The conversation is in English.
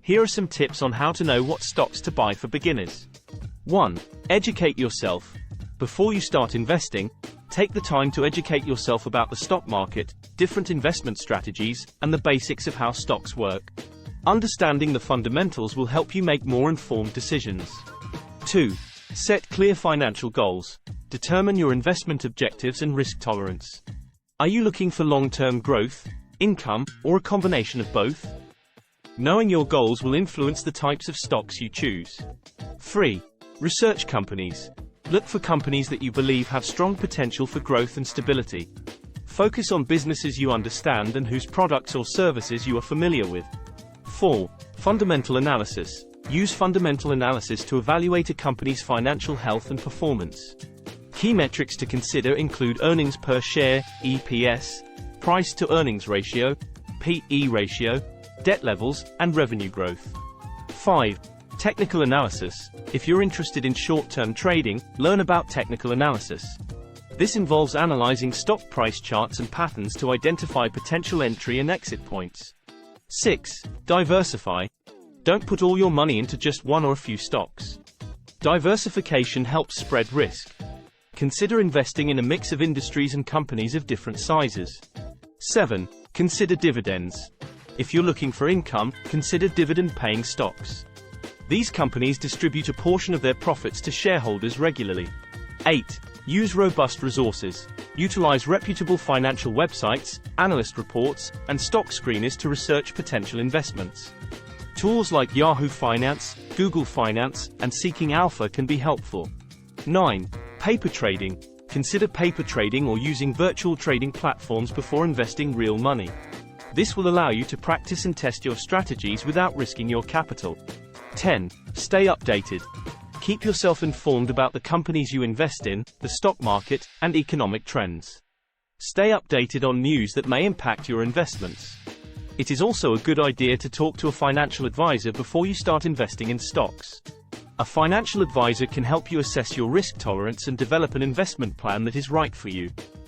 Here are some tips on how to know what stocks to buy for beginners. 1. Educate yourself. Before you start investing, take the time to educate yourself about the stock market, different investment strategies, and the basics of how stocks work. Understanding the fundamentals will help you make more informed decisions. 2. Set clear financial goals. Determine your investment objectives and risk tolerance. Are you looking for long-term growth, income, or a combination of both? Knowing your goals will influence the types of stocks you choose. 3. Research companies. Look for companies that you believe have strong potential for growth and stability. Focus on businesses you understand and whose products or services you are familiar with. 4. Fundamental analysis. Use fundamental analysis to evaluate a company's financial health and performance. Key metrics to consider include earnings per share, EPS, price to earnings ratio, PE ratio, debt levels, and revenue growth. 5. Technical analysis. If you're interested in short-term trading, learn about technical analysis. This involves analyzing stock price charts and patterns to identify potential entry and exit points. 6. Diversify. Don't put all your money into just one or a few stocks. Diversification helps spread risk. Consider investing in a mix of industries and companies of different sizes. 7. Consider dividends. If you're looking for income, consider dividend-paying stocks. These companies distribute a portion of their profits to shareholders regularly. 8. Use robust resources. Utilize reputable financial websites, analyst reports, and stock screeners to research potential investments. Tools like Yahoo Finance, Google Finance, and Seeking Alpha can be helpful. 9. Paper trading. Consider paper trading or using virtual trading platforms before investing real money. This will allow you to practice and test your strategies without risking your capital. 10. Stay updated. Keep yourself informed about the companies you invest in, the stock market, and economic trends. Stay updated on news that may impact your investments. It is also a good idea to talk to a financial advisor before you start investing in stocks. A financial advisor can help you assess your risk tolerance and develop an investment plan that is right for you.